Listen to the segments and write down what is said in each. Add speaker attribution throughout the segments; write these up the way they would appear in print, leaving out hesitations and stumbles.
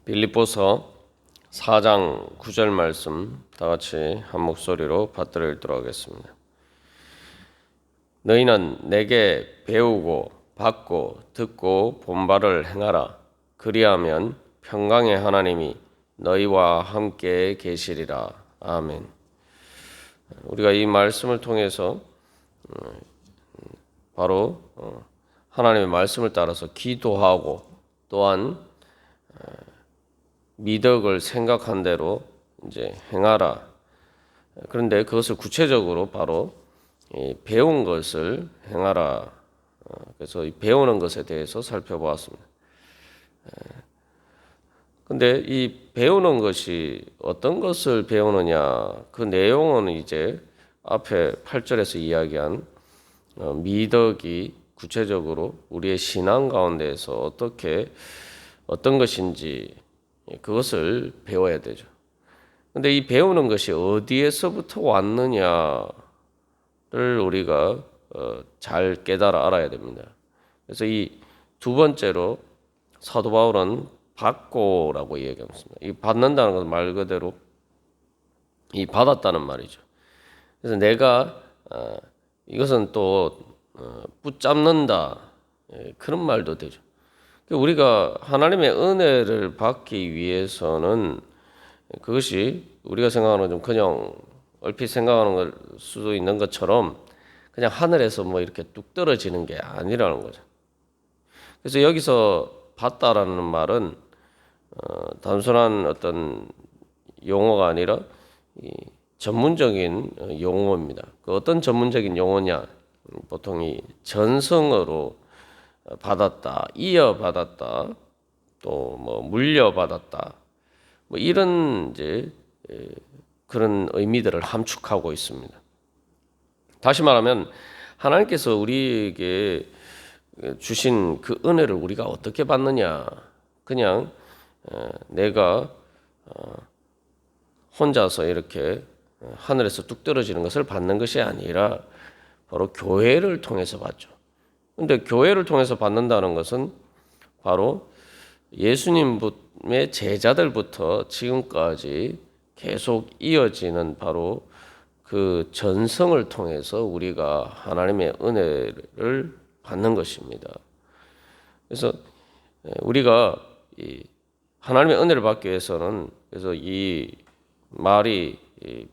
Speaker 1: 빌립보서 4장 9절 말씀 다 같이 한 목소리로 받들어 읽도록 하겠습니다. 너희는 내게 배우고 받고 듣고 본 바를 행하라. 그리하면 평강의 하나님이 너희와 함께 계시리라. 아멘. 우리가 이 말씀을 통해서 바로 하나님의 말씀을 따라서 기도하고 또한 미덕을 생각한 대로 이제 행하라. 그런데 그것을 구체적으로 바로 배운 것을 행하라. 그래서 배우는 것에 대해서 살펴보았습니다. 근데 이 배우는 것이 어떤 것을 배우느냐, 그 내용은 이제 앞에 8절에서 이야기한 미덕이 구체적으로 우리의 신앙 가운데에서 어떤 것인지 그것을 배워야 되죠. 근데 이 배우는 것이 어디에서부터 왔느냐를 우리가 잘 깨달아 알아야 됩니다. 그래서 이 두 번째로 사도 바울은 받고라고 얘기합니다. 이 받는다는 것은 말 그대로 이 받았다는 말이죠. 그래서 내가 이것은 또 붙잡는다, 그런 말도 되죠. 우리가 하나님의 은혜를 받기 위해서는 그것이 우리가 생각하는 좀 그냥 얼핏 생각하는 걸 수도 있는 것처럼 그냥 하늘에서 뭐 이렇게 뚝 떨어지는 게 아니라는 거죠. 그래서 여기서 받다라는 말은 단순한 어떤 용어가 아니라 전문적인 용어입니다. 그 어떤 전문적인 용어냐? 보통 이 전성어로 받았다, 이어받았다, 또 뭐 물려받았다, 뭐 이런 이제 그런 의미들을 함축하고 있습니다. 다시 말하면 하나님께서 우리에게 주신 그 은혜를 우리가 어떻게 받느냐? 그냥 내가 혼자서 이렇게 하늘에서 뚝 떨어지는 것을 받는 것이 아니라 바로 교회를 통해서 받죠. 근데 교회를 통해서 받는다는 것은 바로 예수님의 제자들부터 지금까지 계속 이어지는 바로 그 전성을 통해서 우리가 하나님의 은혜를 받는 것입니다. 그래서 우리가 이 하나님의 은혜를 받기 위해서는 그래서 이 말이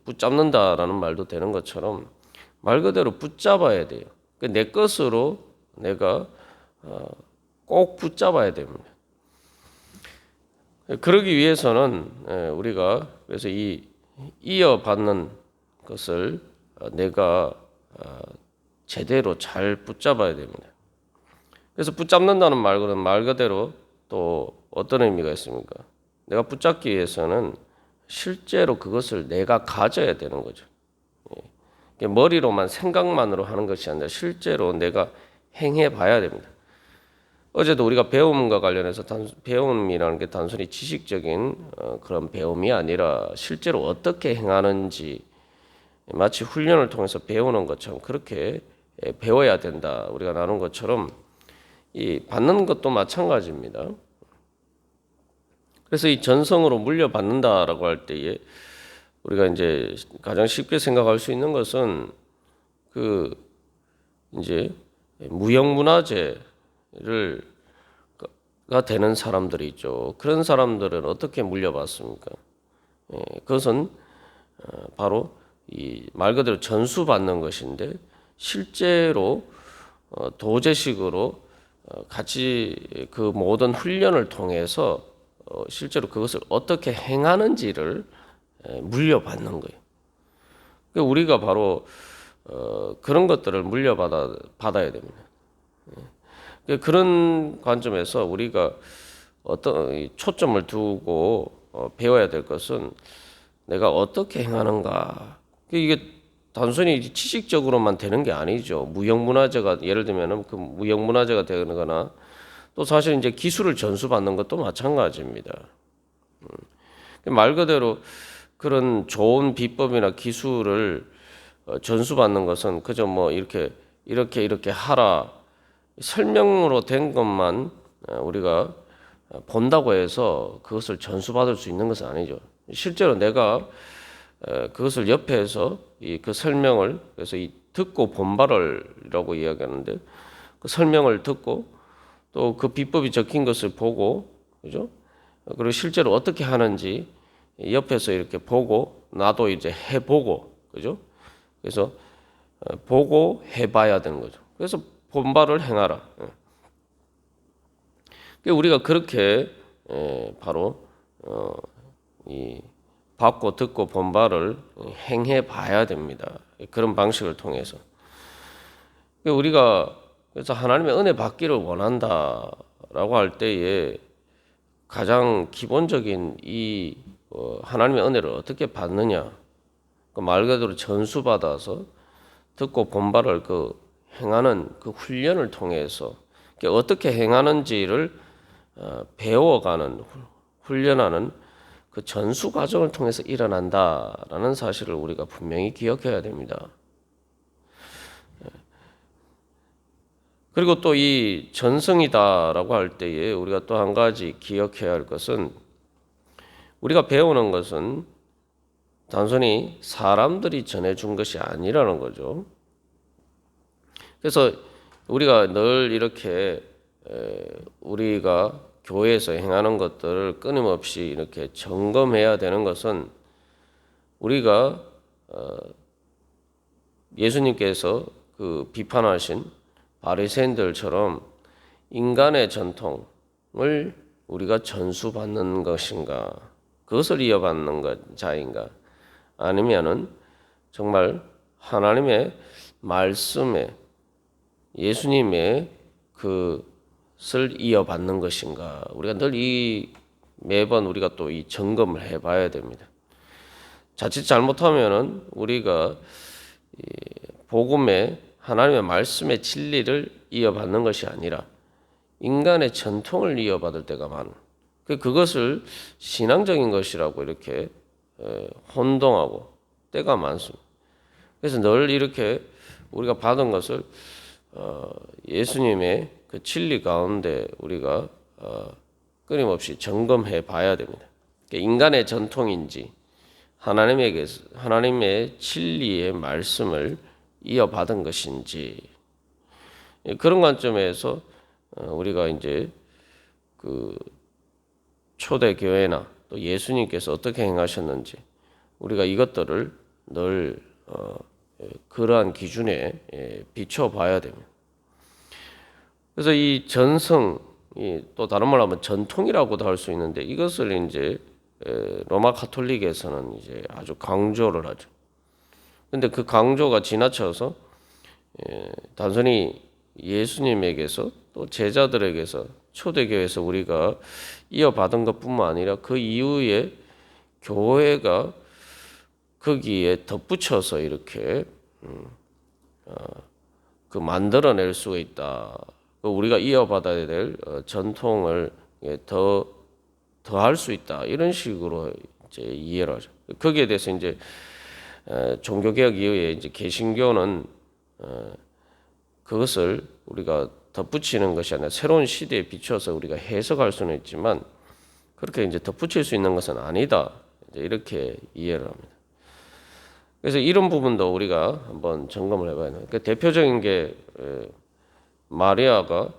Speaker 1: 붙잡는다라는 말도 되는 것처럼 말 그대로 붙잡아야 돼요. 내 것으로 내가 꼭 붙잡아야 됩니다. 그러기 위해서는 우리가 그래서 이 이어받는 것을 내가 제대로 잘 붙잡아야 됩니다. 그래서 붙잡는다는 말은 말 그대로 또 어떤 의미가 있습니까? 내가 붙잡기 위해서는 실제로 그것을 내가 가져야 되는 거죠. 머리로만 생각만으로 하는 것이 아니라 실제로 내가 행해 봐야 됩니다. 어제도 우리가 배움과 관련해서 배움이라는 게 단순히 지식적인 그런 배움이 아니라 실제로 어떻게 행하는지 마치 훈련을 통해서 배우는 것처럼 그렇게 배워야 된다. 우리가 나눈 것처럼 이 받는 것도 마찬가지입니다. 그래서 이 전성으로 물려받는다라고 할 때에 우리가 이제 가장 쉽게 생각할 수 있는 것은 그 이제 무형문화재가 되는 사람들이 있죠. 그런 사람들은 어떻게 물려받습니까? 그것은 바로 이 말 그대로 전수받는 것인데 실제로 도제식으로 같이 그 모든 훈련을 통해서 실제로 그것을 어떻게 행하는지를 물려받는 거예요. 우리가 바로 그런 것들을 물려받아야 됩니다. 그런 관점에서 우리가 어떤 초점을 두고 배워야 될 것은 내가 어떻게 행하는가. 이게 단순히 지식적으로만 되는 게 아니죠. 무형문화재가 예를 들면은 그 무형문화재가 되거나 또 사실 이제 기술을 전수받는 것도 마찬가지입니다. 말 그대로 그런 좋은 비법이나 기술을 전수받는 것은 그저 뭐 이렇게 하라 설명으로 된 것만 우리가 본다고 해서 그것을 전수받을 수 있는 것은 아니죠. 실제로 내가 그것을 옆에서 그 설명을, 그래서 이 듣고 본바를이라고 이야기하는데, 그 설명을 듣고 또 그 비법이 적힌 것을 보고, 그죠? 그리고 실제로 어떻게 하는지 옆에서 이렇게 보고 나도 이제 해보고, 그죠? 그래서 보고 해봐야 되는 거죠. 그래서 본바를 행하라. 우리가 그렇게 바로 이 받고 듣고 본바를 행해 봐야 됩니다. 그런 방식을 통해서. 우리가 그래서 하나님의 은혜 받기를 원한다라고 할 때에 가장 기본적인 이 하나님의 은혜를 어떻게 받느냐? 그 말 그대로 전수받아서 듣고 본바를 행하는 그 훈련을 통해서 어떻게 행하는지를 배워가는, 훈련하는 그 전수 과정을 통해서 일어난다라는 사실을 우리가 분명히 기억해야 됩니다. 그리고 또 이 전승이다라고 할 때에 우리가 또 한 가지 기억해야 할 것은, 우리가 배우는 것은 단순히 사람들이 전해준 것이 아니라는 거죠. 그래서 우리가 늘 이렇게 우리가 교회에서 행하는 것들을 끊임없이 이렇게 점검해야 되는 것은, 우리가 예수님께서 그 비판하신 바리새인들처럼 인간의 전통을 우리가 전수받는 것인가, 그것을 이어받는 자인가, 아니면은 정말 하나님의 말씀에, 예수님의 그것을 이어받는 것인가, 우리가 늘 매번 우리가 또 이 점검을 해봐야 됩니다. 자칫 잘못하면은 우리가 복음의, 하나님의 말씀의 진리를 이어받는 것이 아니라 인간의 전통을 이어받을 때가 많은, 그것을 신앙적인 것이라고 이렇게 혼동하고 때가 많습니다. 그래서 늘 이렇게 우리가 받은 것을 예수님의 그 진리 가운데 우리가 끊임없이 점검해 봐야 됩니다. 인간의 전통인지 하나님의 진리의 말씀을 이어받은 것인지, 그런 관점에서 우리가 이제 그 초대 교회나 또 예수님께서 어떻게 행하셨는지 우리가 이것들을 늘 그러한 기준에 비춰봐야 됩니다. 그래서 이 전승, 또 다른 말로 하면 전통이라고도 할 수 있는데, 이것을 이제 로마 가톨릭에서는 이제 아주 강조를 하죠. 근데 그 강조가 지나쳐서 단순히 예수님에게서 또 제자들에게서 초대교회에서 우리가 이어받은 것뿐만 아니라 그 이후에 교회가 거기에 덧붙여서 이렇게 그 만들어낼 수가 있다. 우리가 이어받아야 될 전통을 더할 수 있다. 이런 식으로 이제 이해를 하죠. 거기에 대해서 이제 종교개혁 이후에 이제 개신교는 그것을 우리가 덧붙이는 것이 아니라 새로운 시대에 비춰서 우리가 해석할 수는 있지만, 그렇게 이제 덧붙일 수 있는 것은 아니다. 이제 이렇게 이해를 합니다. 그래서 이런 부분도 우리가 한번 점검을 해봐야 돼요. 대표적인 게 마리아가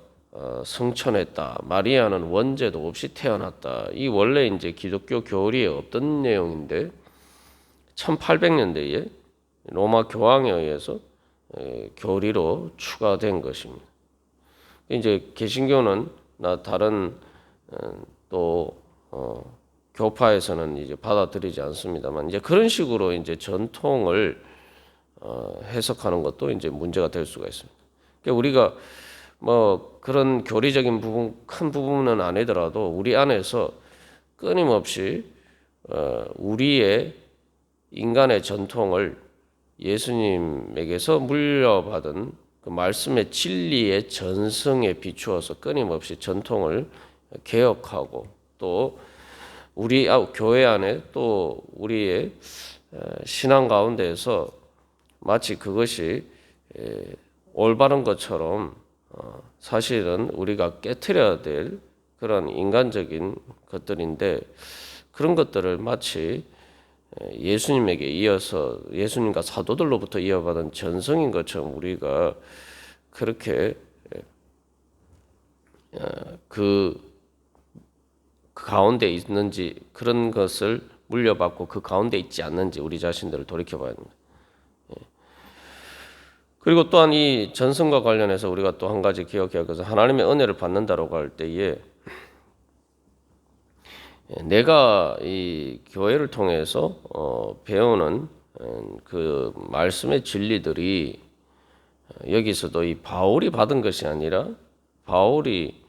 Speaker 1: 성천했다. 마리아는 원죄도 없이 태어났다. 이 원래 이제 기독교 교리에 없던 내용인데 1800년대에 로마 교황에 의해서 교리로 추가된 것입니다. 이제 개신교는 다른 또 교파에서는 이제 받아들이지 않습니다만, 이제 그런 식으로 이제 전통을 해석하는 것도 이제 문제가 될 수가 있습니다. 그러니까 우리가 뭐 그런 교리적인 부분, 큰 부분은 아니더라도 우리 안에서 끊임없이 우리의 인간의 전통을 예수님에게서 물려받은 그 말씀의 진리의 전승에 비추어서 끊임없이 전통을 개혁하고, 또 우리 교회 안에 또 우리의 신앙 가운데에서 마치 그것이 올바른 것처럼 사실은 우리가 깨트려야 될 그런 인간적인 것들인데 그런 것들을 마치 예수님에게 이어서 예수님과 사도들로부터 이어받은 전성인 것처럼 우리가 그렇게 그 가운데 있는지 그런 것을 물려받고 그 가운데 있지 않는지 우리 자신들을 돌이켜봐야 합니다. 그리고 또한 이 전성과 관련해서 우리가 또 한 가지 기억해야 할 것은 하나님의 은혜를 받는다라고 할 때에 내가 이 교회를 통해서 배우는 그 말씀의 진리들이 여기서도 이 바울이 받은 것이 아니라 바울이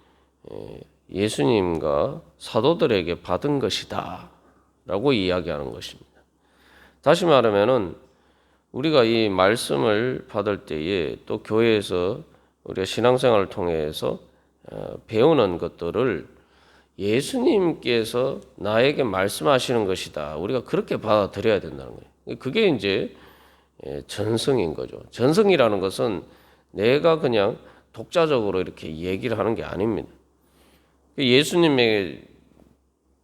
Speaker 1: 예수님과 사도들에게 받은 것이다 라고 이야기하는 것입니다. 다시 말하면은 우리가 이 말씀을 받을 때에 또 교회에서 우리가 신앙생활을 통해서 배우는 것들을 예수님께서 나에게 말씀하시는 것이다. 우리가 그렇게 받아들여야 된다는 거예요. 그게 이제 전성인 거죠. 전성이라는 것은 내가 그냥 독자적으로 이렇게 얘기를 하는 게 아닙니다. 예수님의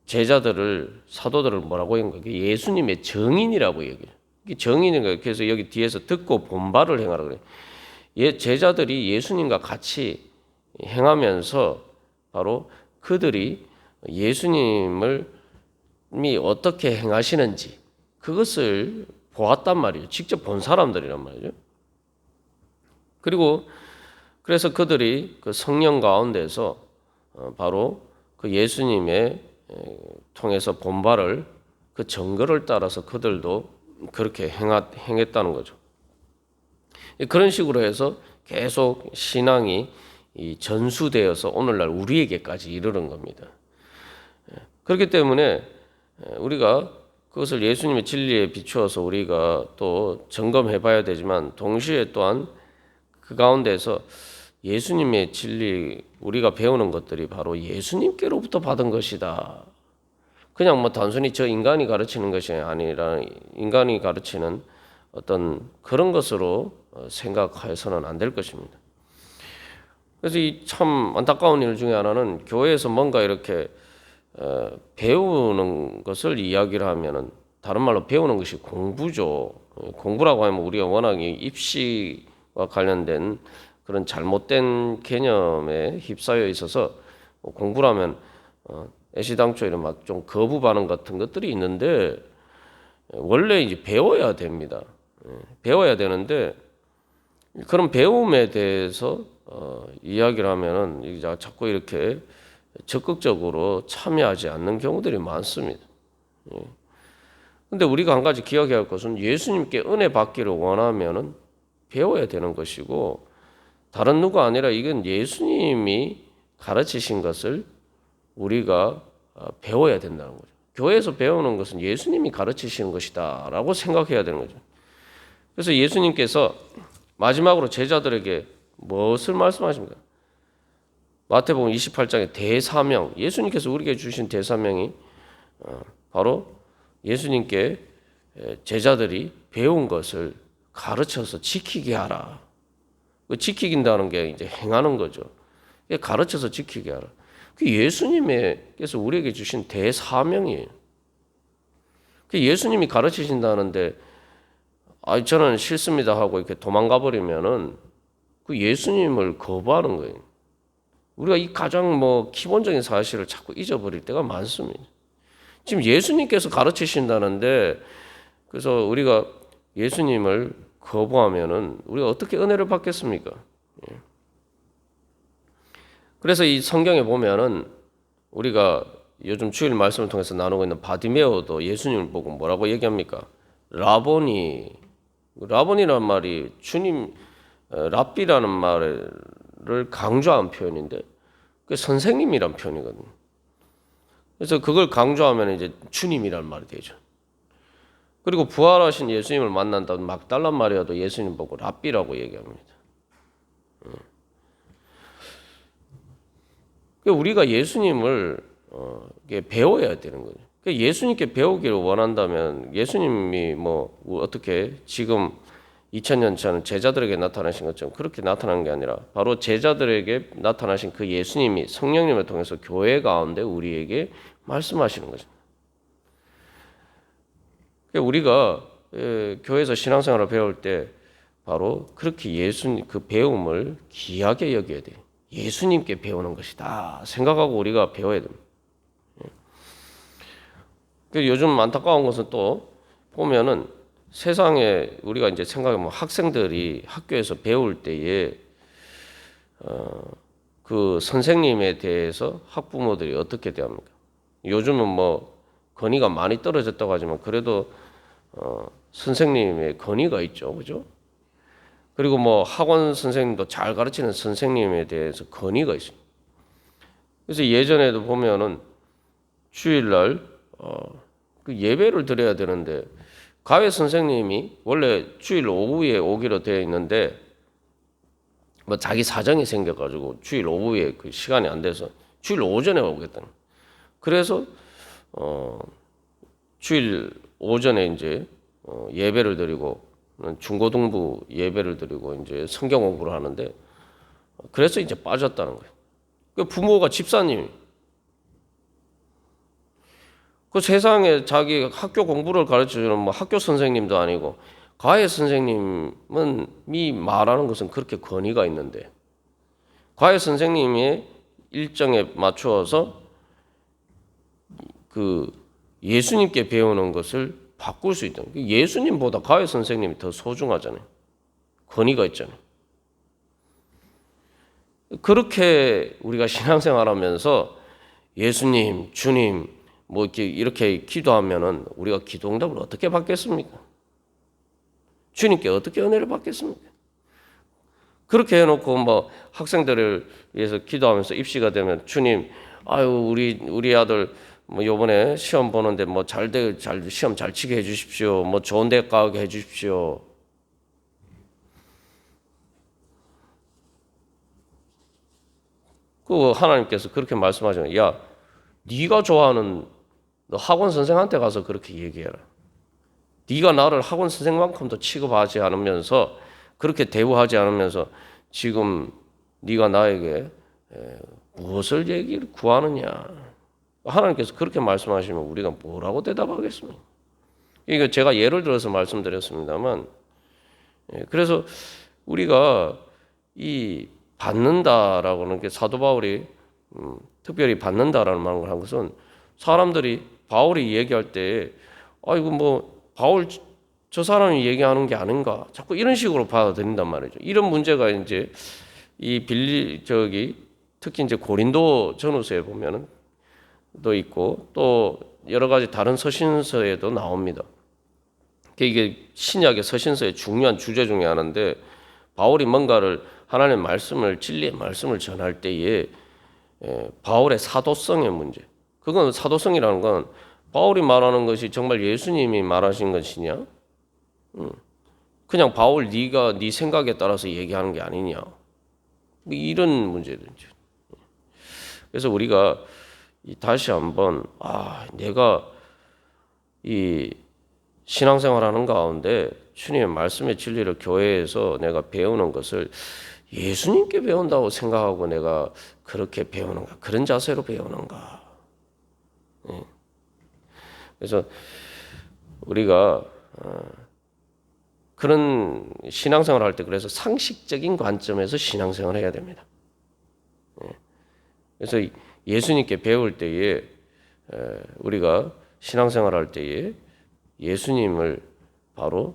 Speaker 1: 제자들을 사도들을 뭐라고 한 거예요? 예수님의 정인이라고 얘기해요. 정인인 거예요. 그래서 여기 뒤에서 듣고 본바를 행하라 그래요. 제자들이 예수님과 같이 행하면서 바로 그들이 예수님이 어떻게 행하시는지 그것을 보았단 말이에요. 직접 본 사람들이란 말이죠. 그리고 그래서 그들이 그 성령 가운데서 바로 그 예수님의 통해서 본바를 그 증거를 따라서 그들도 그렇게 행했다는 거죠. 그런 식으로 해서 계속 신앙이 전수되어서 오늘날 우리에게까지 이르는 겁니다. 그렇기 때문에 우리가 그것을 예수님의 진리에 비추어서 우리가 또 점검해 봐야 되지만 동시에 또한 그 가운데서 예수님의 진리 우리가 배우는 것들이 바로 예수님께로부터 받은 것이다. 그냥 뭐 단순히 저 인간이 가르치는 것이 아니라 인간이 가르치는 어떤 그런 것으로 생각해서는 안 될 것입니다. 그래서 이 참 안타까운 일 중에 하나는 교회에서 뭔가 이렇게 배우는 것을 이야기를 하면은 다른 말로 배우는 것이 공부죠. 공부라고 하면 우리가 워낙 입시와 관련된 그런 잘못된 개념에 휩싸여 있어서 공부라면 애시당초에 막 좀 거부 반응 같은 것들이 있는데 원래 이제 배워야 됩니다. 배워야 되는데 그런 배움에 대해서 이야기를 하면은 자꾸 이렇게 적극적으로 참여하지 않는 경우들이 많습니다. 근데 우리가 한 가지 기억해야 할 것은 예수님께 은혜 받기를 원하면은 배워야 되는 것이고 다른 누가 아니라 이건 예수님이 가르치신 것을 우리가 배워야 된다는 거죠. 교회에서 배우는 것은 예수님이 가르치시는 것이다 라고 생각해야 되는 거죠. 그래서 예수님께서 마지막으로 제자들에게 무엇을 말씀하십니까? 마태복음 28장의 대사명, 예수님께서 우리에게 주신 대사명이 바로 예수님께 제자들이 배운 것을 가르쳐서 지키게 하라. 지키긴다는 게 이제 행하는 거죠. 가르쳐서 지키게 하라. 그 예수님께서 우리에게 주신 대사명이에요. 그 예수님이 가르치신다는데 저는 싫습니다 하고 이렇게 도망가 버리면은 그 예수님을 거부하는 거예요. 우리가 이 가장 기본적인 사실을 자꾸 잊어버릴 때가 많습니다. 지금 예수님께서 가르치신다는데 그래서 우리가 예수님을 거부하면은 우리가 어떻게 은혜를 받겠습니까? 그래서 이 성경에 보면은 우리가 요즘 주일 말씀을 통해서 나누고 있는 바디메오도 예수님을 보고 뭐라고 얘기합니까? 라보니. 라보니라는 말이 주님, 랍비라는 말을 강조한 표현인데 그게 선생님이란 표현이거든요. 그래서 그걸 강조하면 이제 주님이란 말이 되죠. 그리고 부활하신 예수님을 만난다면 막달라 마리아도 예수님 보고 랍비라고 얘기합니다. 우리가 예수님을 배워야 되는 거죠. 예수님께 배우기를 원한다면 예수님이 어떻게 지금 2000년 전에 제자들에게 나타나신 것처럼 그렇게 나타난 게 아니라 바로 제자들에게 나타나신 그 예수님이 성령님을 통해서 교회 가운데 우리에게 말씀하시는 거죠. 우리가 교회에서 신앙생활을 배울 때 바로 그렇게 예수님 그 배움을 귀하게 여겨야 돼요. 예수님께 배우는 것이다 생각하고 우리가 배워야 됩니다. 요즘 안타까운 것은 또 보면은 세상에 우리가 이제 생각해보면 학생들이 학교에서 배울 때에 그 선생님에 대해서 학부모들이 어떻게 대합니까? 요즘은 뭐 권위가 많이 떨어졌다고 하지만 그래도 선생님의 권위가 있죠, 그죠? 그리고 뭐 학원 선생님도 잘 가르치는 선생님에 대해서 권위가 있습니다. 그래서 예전에도 보면은 주일날 그 예배를 드려야 되는데 가회 선생님이 원래 주일 오후에 오기로 되어 있는데 뭐 자기 사정이 생겨가지고 주일 오후에 그 시간이 안 돼서 주일 오전에 오겠다는. 그래서 주일 오전에 이제 예배를 드리고 중고등부 예배를 드리고 이제 성경 공부를 하는데 그래서 이제 빠졌다는 거예요. 그 부모가 집사님이 그 세상에 자기 학교 공부를 가르쳐주는 뭐 학교 선생님도 아니고 가해 선생님이 말하는 것은 그렇게 권위가 있는데 가해 선생님의 일정에 맞추어서 그 예수님께 배우는 것을 바꿀 수 있다. 예수님보다 가해 선생님이 더 소중하잖아요. 권위가 있잖아요. 그렇게 우리가 신앙생활하면서 예수님, 주님 뭐 이렇게 기도하면은 우리가 기도응답을 어떻게 받겠습니까? 주님께 어떻게 은혜를 받겠습니까? 그렇게 해놓고 뭐 학생들을 위해서 기도하면서 입시가 되면 주님, 아유 우리 아들 뭐 요번에 시험 보는데 뭐 잘 시험 잘 치게 해주십시오. 뭐 좋은 데 가게 해주십시오. 그 하나님께서 그렇게 말씀하시면 야, 네가 좋아하는 너 학원 선생한테 가서 그렇게 얘기해라. 네가 나를 학원 선생만큼도 취급하지 않으면서 그렇게 대우하지 않으면서 지금 네가 나에게 무엇을 얘기를 구하느냐. 하나님께서 그렇게 말씀하시면 우리가 뭐라고 대답하겠습니까? 이거 제가 예를 들어서 말씀드렸습니다만 그래서 우리가 이 받는다라고 하는 게 사도 바울이 특별히 받는다라는 말을 한 것은 사람들이 바울이 얘기할 때 이거 뭐 바울 저 사람이 얘기하는 게 아닌가 자꾸 이런 식으로 받아들인단 말이죠. 이런 문제가 이제 이 특히 이제 고린도 전후서에 보면은 또 있고 또 여러 가지 다른 서신서에도 나옵니다. 이게 신약의 서신서의 중요한 주제 중에 하나인데 바울이 뭔가를 하나님의 말씀을 진리의 말씀을 전할 때에 바울의 사도성의 문제. 그건 사도성이라는 건 바울이 말하는 것이 정말 예수님이 말하신 것이냐? 그냥 바울 네가 네 생각에 따라서 얘기하는 게 아니냐? 뭐 이런 문제든지. 그래서 우리가 다시 한번 내가 이 신앙생활하는 가운데 주님의 말씀의 진리를 교회에서 내가 배우는 것을 예수님께 배운다고 생각하고 내가 그렇게 배우는가? 그런 자세로 배우는가? 그래서 우리가 그런 신앙생활을 할 때 그래서 상식적인 관점에서 신앙생활을 해야 됩니다. 그래서 예수님께 배울 때에 우리가 신앙생활을 할 때에 예수님을 바로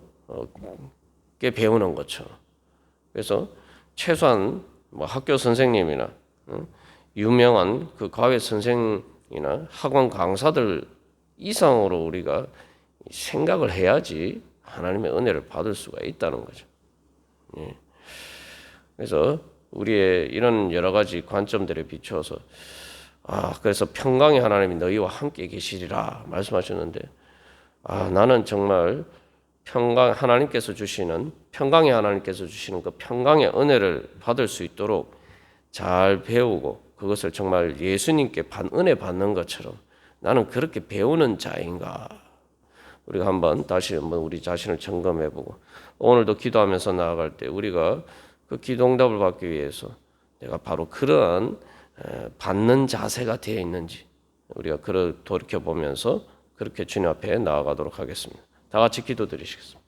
Speaker 1: 께 배우는 것처럼 그래서 최소한 뭐 학교 선생님이나 유명한 그 과외 선생이나 학원 강사들 이상으로 우리가 생각을 해야지 하나님의 은혜를 받을 수가 있다는 거죠. 그래서 우리의 이런 여러 가지 관점들에 비추어서 그래서 평강의 하나님이 너희와 함께 계시리라 말씀하셨는데 나는 정말 하나님께서 주시는 평강의 하나님께서 주시는 그 평강의 은혜를 받을 수 있도록 잘 배우고 그것을 정말 예수님께 은혜 받는 것처럼 나는 그렇게 배우는 자인가? 우리가 한번 다시 한번 우리 자신을 점검해보고 오늘도 기도하면서 나아갈 때 우리가 그 기도 응답을 받기 위해서 내가 바로 그러한 받는 자세가 되어 있는지 우리가 돌이켜 보면서 그렇게 주님 앞에 나아가도록 하겠습니다. 다 같이 기도드리시겠습니다.